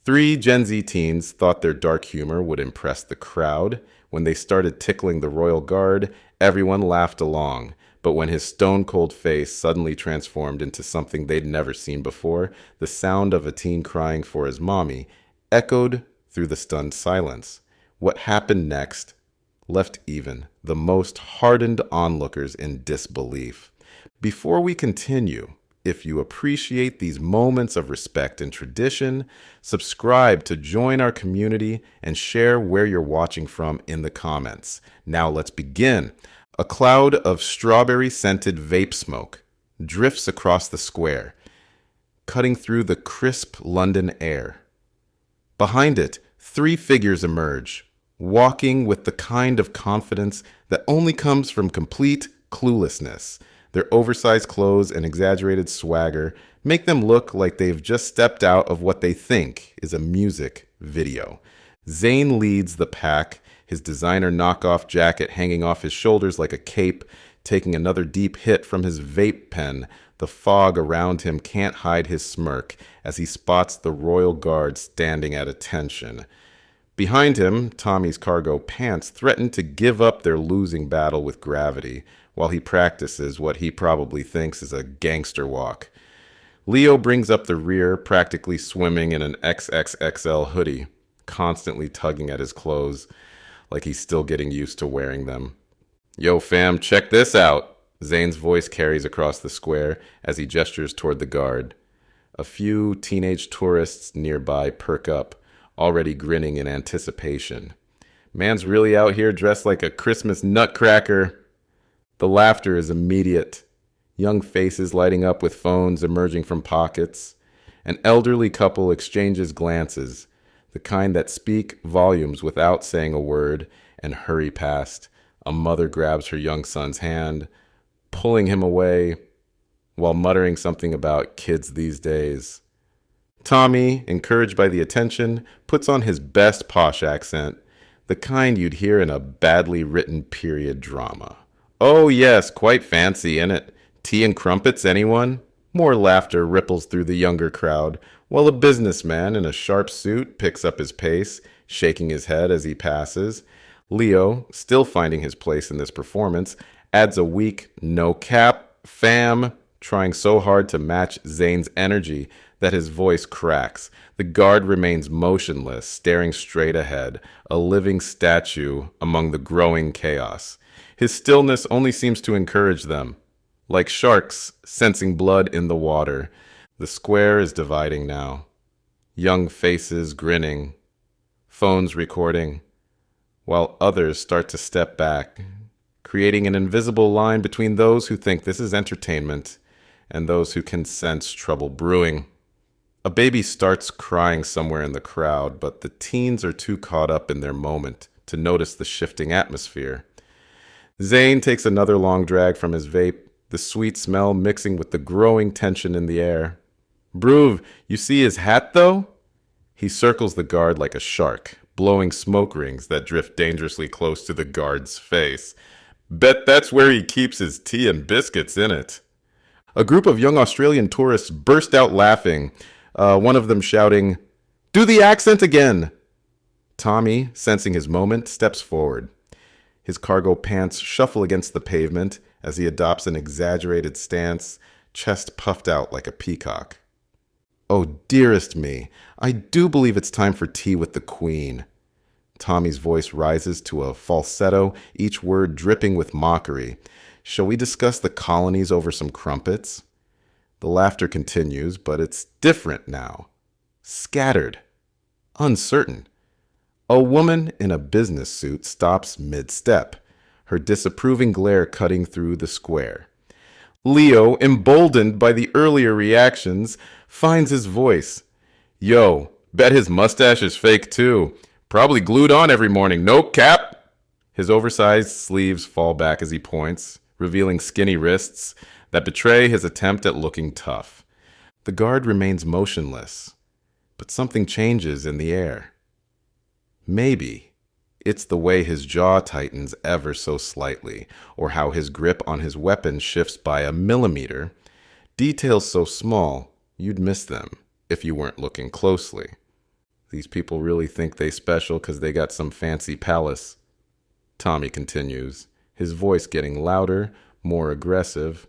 Three Gen Z teens thought their dark humor would impress the crowd. When they started tickling the royal guard, everyone laughed along. But when his stone-cold face suddenly transformed into something they'd never seen before, the sound of a teen crying for his mommy echoed through the stunned silence. What happened next left even the most hardened onlookers in disbelief. Before we continue, if you appreciate these moments of respect and tradition, subscribe to join our community and share where you're watching from in the comments. Now let's begin. A cloud of strawberry-scented vape smoke drifts across the square, cutting through the crisp London air. Behind it, three figures emerge, walking with the kind of confidence that only comes from complete cluelessness. Their oversized clothes and exaggerated swagger make them look like they've just stepped out of what they think is a music video. Zayn leads the pack, his designer knockoff jacket hanging off his shoulders like a cape, taking another deep hit from his vape pen. The fog around him can't hide his smirk as he spots the royal guard standing at attention. Behind him, Tommy's cargo pants threaten to give up their losing battle with gravity while he practices what he probably thinks is a gangster walk. Leo brings up the rear, practically swimming in an XXXL hoodie, constantly tugging at his clothes like he's still getting used to wearing them. Yo fam, check this out! Zayn's voice carries across the square as he gestures toward the guard. A few teenage tourists nearby perk up, already grinning in anticipation. Man's really out here dressed like a Christmas nutcracker. The laughter is immediate. Young faces lighting up with phones emerging from pockets. An elderly couple exchanges glances, the kind that speak volumes without saying a word, and hurry past. A mother grabs her young son's hand, pulling him away while muttering something about kids these days. Tommy, encouraged by the attention, puts on his best posh accent, the kind you'd hear in a badly written period drama. Oh yes, quite fancy, innit? Tea and crumpets, anyone? More laughter ripples through the younger crowd, while a businessman in a sharp suit picks up his pace, shaking his head as he passes. Leo, still finding his place in this performance, adds a weak no cap, fam, trying so hard to match Zayn's energy that his voice cracks. The guard remains motionless, staring straight ahead, a living statue among the growing chaos. His stillness only seems to encourage them. Like sharks sensing blood in the water, the square is dividing now. Young faces grinning, phones recording, while others start to step back, creating an invisible line between those who think this is entertainment and those who can sense trouble brewing. A baby starts crying somewhere in the crowd, but the teens are too caught up in their moment to notice the shifting atmosphere. Zayn takes another long drag from his vape, the sweet smell mixing with the growing tension in the air. Bruv, you see his hat though? He circles the guard like a shark, blowing smoke rings that drift dangerously close to the guard's face. Bet that's where he keeps his tea and biscuits, innit? A group of young Australian tourists burst out laughing, one of them shouting, "Do the accent again!" Tommy, sensing his moment, steps forward. His cargo pants shuffle against the pavement as he adopts an exaggerated stance, chest puffed out like a peacock. Oh, dearest me, I do believe it's time for tea with the Queen. Tommy's voice rises to a falsetto, each word dripping with mockery. Shall we discuss the colonies over some crumpets? The laughter continues, but it's different now. Scattered. Uncertain. A woman in a business suit stops mid-step, her disapproving glare cutting through the square. Leo, emboldened by the earlier reactions, finds his voice. Yo, bet his mustache is fake too. Probably glued on every morning, no cap. His oversized sleeves fall back as he points, revealing skinny wrists that betray his attempt at looking tough. The guard remains motionless, but something changes in the air. Maybe it's the way his jaw tightens ever so slightly, or how his grip on his weapon shifts by a millimeter. Details so small, you'd miss them if you weren't looking closely. These people really think they special because they got some fancy palace. Tommy continues, his voice getting louder, more aggressive,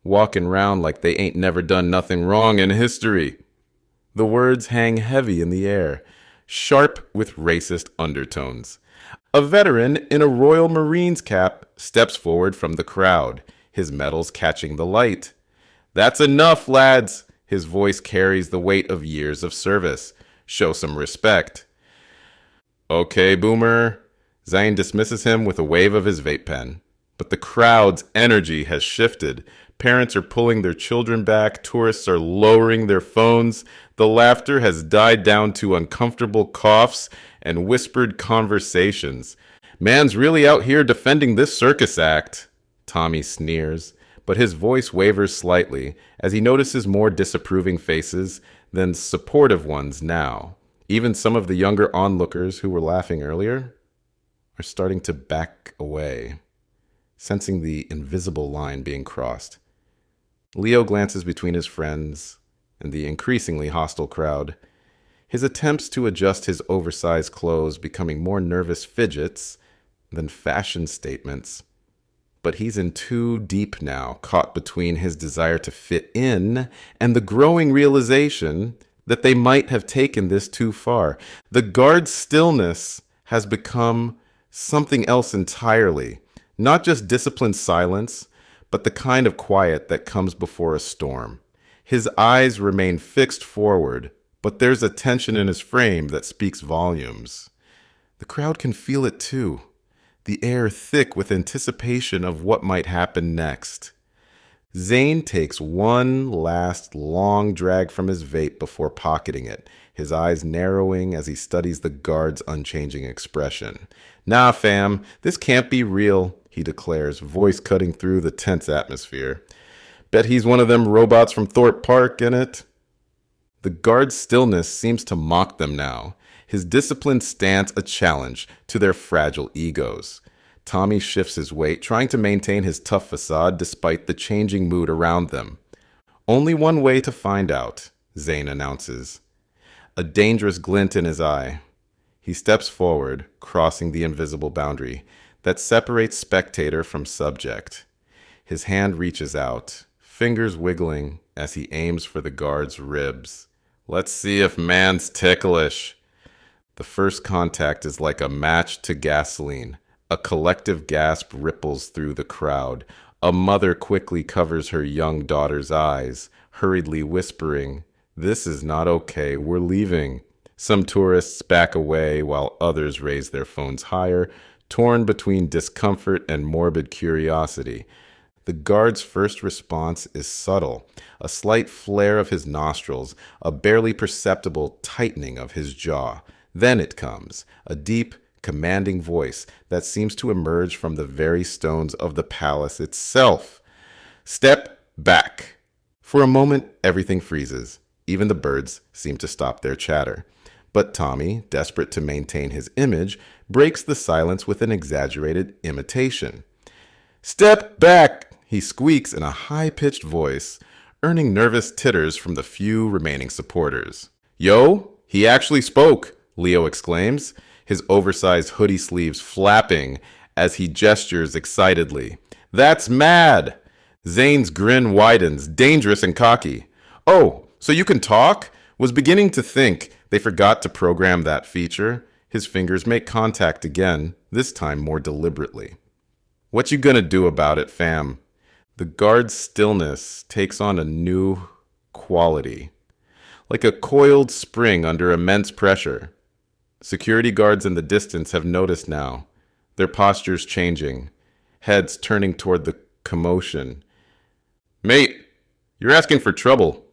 walking round like they ain't never done nothing wrong in history. The words hang heavy in the air, sharp with racist undertones. A veteran in a Royal Marines cap steps forward from the crowd, his medals catching the light. That's enough, lads. His voice carries the weight of years of service. Show some respect. Okay, boomer. Zane dismisses him with a wave of his vape pen. But the crowd's energy has shifted. Parents are pulling their children back. Tourists are lowering their phones. The laughter has died down to uncomfortable coughs and whispered conversations. Man's really out here defending this circus act. Tommy sneers, but his voice wavers slightly as he notices more disapproving faces than supportive ones now. Even some of the younger onlookers who were laughing earlier are starting to back away, sensing the invisible line being crossed. Leo glances between his friends and the increasingly hostile crowd, his attempts to adjust his oversized clothes becoming more nervous fidgets than fashion statements. But he's in too deep now, caught between his desire to fit in and the growing realization that they might have taken this too far. The guard's stillness has become something else entirely, not just disciplined silence, but the kind of quiet that comes before a storm. His eyes remain fixed forward, but there's a tension in his frame that speaks volumes. The crowd can feel it too, the air thick with anticipation of what might happen next. Zane takes one last long drag from his vape before pocketing it, his eyes narrowing as he studies the guard's unchanging expression. Nah, fam, this can't be real, he declares, voice cutting through the tense atmosphere. Bet he's one of them robots from Thorpe Park, innit? The guard's stillness seems to mock them now, his disciplined stance a challenge to their fragile egos. Tommy shifts his weight, trying to maintain his tough facade despite the changing mood around them. Only one way to find out, Zane announces. A dangerous glint in his eye. He steps forward, crossing the invisible boundary that separates spectator from subject. His hand reaches out, fingers wiggling as he aims for the guard's ribs. Let's see if man's ticklish. The first contact is like a match to gasoline. A collective gasp ripples through the crowd. A mother quickly covers her young daughter's eyes, hurriedly whispering, "This is not okay, we're leaving." Some tourists back away while others raise their phones higher, torn between discomfort and morbid curiosity. The guard's first response is subtle, a slight flare of his nostrils, a barely perceptible tightening of his jaw. Then it comes, a deep, commanding voice that seems to emerge from the very stones of the palace itself. "Step back." For a moment, everything freezes. Even the birds seem to stop their chatter. But Tommy, desperate to maintain his image, breaks the silence with an exaggerated imitation. "Step back," he squeaks in a high-pitched voice, earning nervous titters from the few remaining supporters. "Yo, he actually spoke," Leo exclaims, his oversized hoodie sleeves flapping as he gestures excitedly. "That's mad!" Zane's grin widens, dangerous and cocky. "Oh, so you can talk?" Was beginning to think they forgot to program that feature. His fingers make contact again, this time more deliberately. "What you gonna do about it, fam?" The guard's stillness takes on a new quality, like a coiled spring under immense pressure. Security guards in the distance have noticed now, their postures changing, heads turning toward the commotion. "Mate, you're asking for trouble,"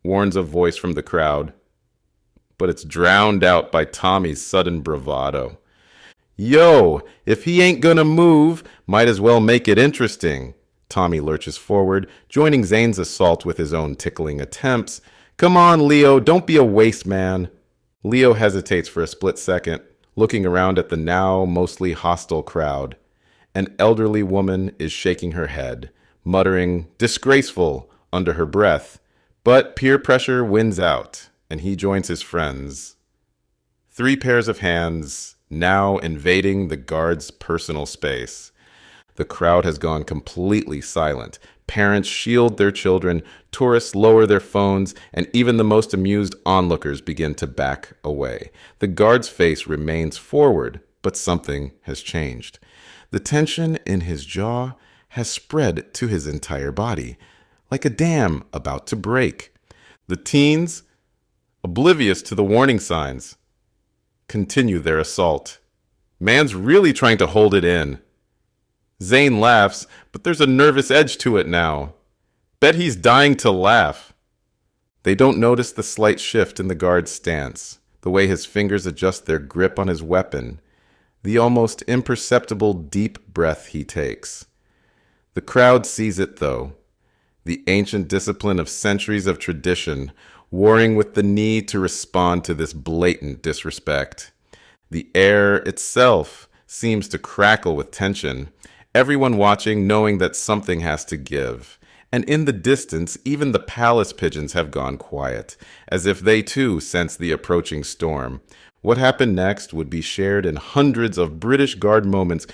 warns a voice from the crowd, but it's drowned out by Tommy's sudden bravado. "Yo, if he ain't gonna move, might as well make it interesting." Tommy lurches forward, joining Zane's assault with his own tickling attempts. "Come on, Leo, don't be a waste man." Leo hesitates for a split second, looking around at the now mostly hostile crowd. An elderly woman is shaking her head, muttering, "Disgraceful," under her breath. But peer pressure wins out, and he joins his friends. Three pairs of hands now invading the guard's personal space. The crowd has gone completely silent. Parents shield their children, tourists lower their phones, and even the most amused onlookers begin to back away. The guard's face remains forward, but something has changed. The tension in his jaw has spread to his entire body, like a dam about to break. The teens, oblivious to the warning signs, continue their assault. Man's really trying to hold it in. Zane laughs, but there's a nervous edge to it now. Bet he's dying to laugh. They don't notice the slight shift in the guard's stance, the way his fingers adjust their grip on his weapon, the almost imperceptible deep breath he takes. The crowd sees it, though. The ancient discipline of centuries of tradition, warring with the need to respond to this blatant disrespect. The air itself seems to crackle with tension, everyone watching knowing that something has to give. And in the distance, even the palace pigeons have gone quiet, as if they too sense the approaching storm. What happened next would be shared in hundreds of British Guard moments,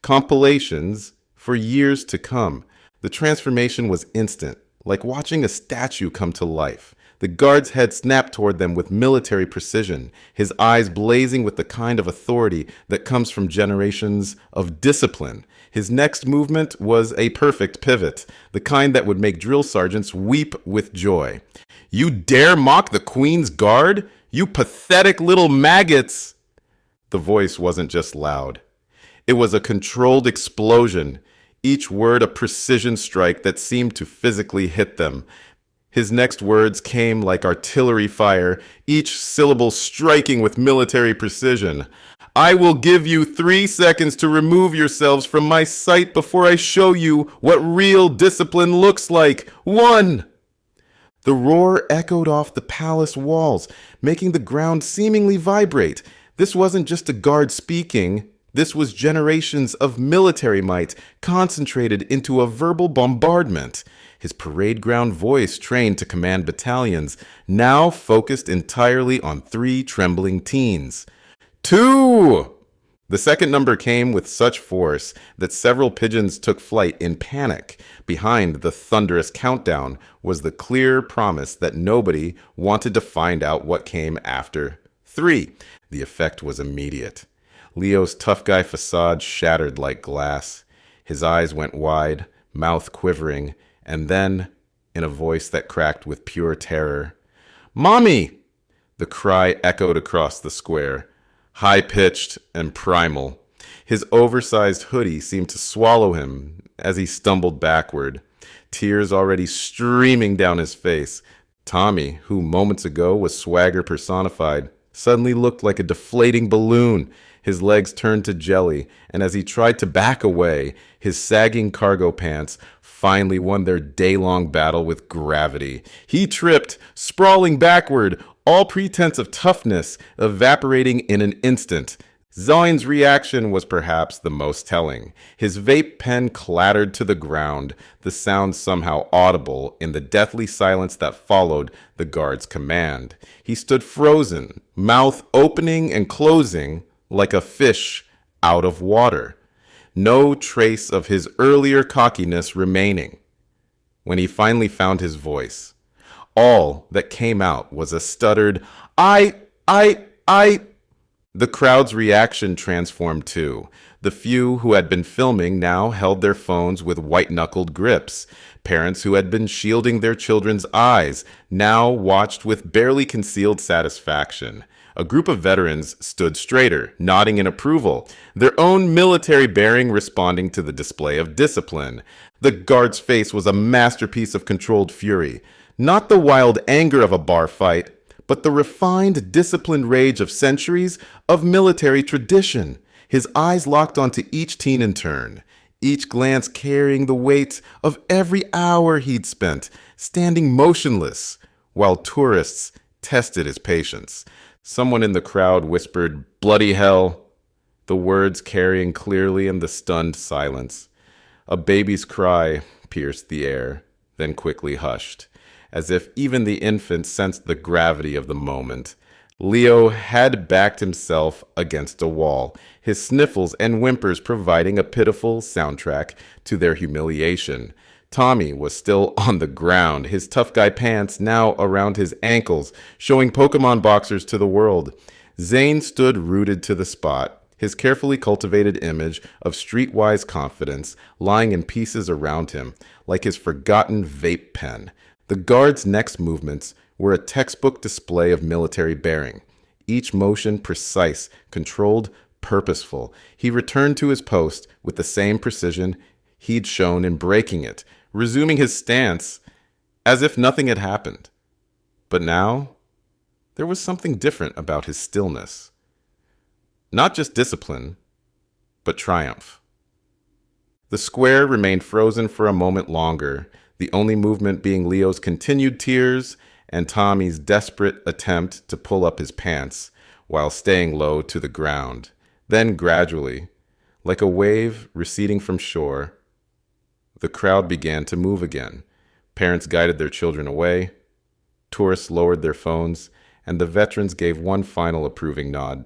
compilations for years to come. The transformation was instant, like watching a statue come to life. The guard's head snapped toward them with military precision, his eyes blazing with the kind of authority that comes from generations of discipline. His next movement was a perfect pivot, the kind that would make drill sergeants weep with joy. "You dare mock the Queen's Guard? You pathetic little maggots!" The voice wasn't just loud. It was a controlled explosion, each word a precision strike that seemed to physically hit them. His next words came like artillery fire, each syllable striking with military precision. "I will give you 3 seconds to remove yourselves from my sight before I show you what real discipline looks like. 1!" The roar echoed off the palace walls, making the ground seemingly vibrate. This wasn't just a guard speaking. This was generations of military might concentrated into a verbal bombardment. His parade ground voice, trained to command battalions, now focused entirely on 3 trembling teens. 2! The second number came with such force that several pigeons took flight in panic. Behind the thunderous countdown was the clear promise that nobody wanted to find out what came after 3. The effect was immediate. Leo's tough guy facade shattered like glass. His eyes went wide, mouth quivering, and then, in a voice that cracked with pure terror, "Mommy!" The cry echoed across the square, high-pitched and primal. His oversized hoodie seemed to swallow him as he stumbled backward, tears already streaming down his face. Tommy, who moments ago was swagger personified, suddenly looked like a deflating balloon. His legs turned to jelly, and as he tried to back away, his sagging cargo pants finally won their day-long battle with gravity. He tripped, sprawling backward, all pretense of toughness evaporating in an instant. Zane's reaction was perhaps the most telling. His vape pen clattered to the ground, the sound somehow audible in the deathly silence that followed the guard's command. He stood frozen, mouth opening and closing like a fish out of water. No trace of his earlier cockiness remaining. When he finally found his voice, all that came out was a stuttered, I. The crowd's reaction transformed too. The few who had been filming now held their phones with white-knuckled grips. Parents who had been shielding their children's eyes now watched with barely concealed satisfaction. A group of veterans stood straighter, nodding in approval, their own military bearing responding to the display of discipline. The guard's face was a masterpiece of controlled fury, not the wild anger of a bar fight, but the refined, disciplined rage of centuries of military tradition. His eyes locked onto each teen in turn, each glance carrying the weight of every hour he'd spent, standing motionless, while tourists tested his patience. Someone in the crowd whispered, "Bloody hell," the words carrying clearly in the stunned silence. A baby's cry pierced the air, then quickly hushed, as if even the infant sensed the gravity of the moment. Leo had backed himself against a wall, his sniffles and whimpers providing a pitiful soundtrack to their humiliation. Tommy was still on the ground, his tough guy pants now around his ankles, showing Pokemon boxers to the world. Zane stood rooted to the spot, his carefully cultivated image of streetwise confidence lying in pieces around him, like his forgotten vape pen. The guard's next movements were a textbook display of military bearing, each motion precise, controlled, purposeful. He returned to his post with the same precision he'd shown in breaking it, resuming his stance as if nothing had happened. But now, there was something different about his stillness. Not just discipline, but triumph. The square remained frozen for a moment longer, the only movement being Leo's continued tears and Tommy's desperate attempt to pull up his pants while staying low to the ground. Then gradually, like a wave receding from shore, the crowd began to move again. Parents guided their children away, tourists lowered their phones, and the veterans gave one final approving nod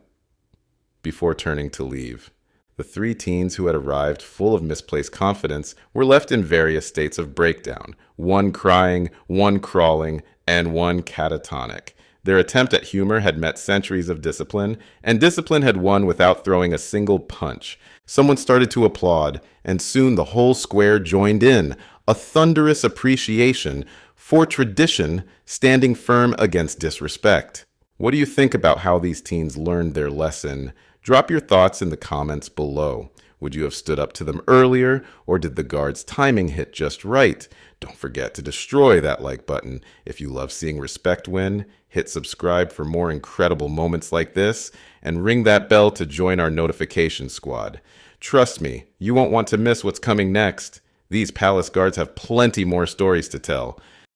before turning to leave. The three teens who had arrived full of misplaced confidence were left in various states of breakdown, one crying, one crawling, and one catatonic. Their attempt at humor had met centuries of discipline, and discipline had won without throwing a single punch. Someone started to applaud, and soon the whole square joined in, a thunderous appreciation for tradition standing firm against disrespect. What do you think about how these teens learned their lesson? Drop your thoughts in the comments below. Would you have stood up to them earlier, or did the guard's timing hit just right? Don't forget to destroy that like button. If you love seeing respect win, hit subscribe for more incredible moments like this, and ring that bell to join our notification squad. Trust me, you won't want to miss what's coming next. These palace guards have plenty more stories to tell.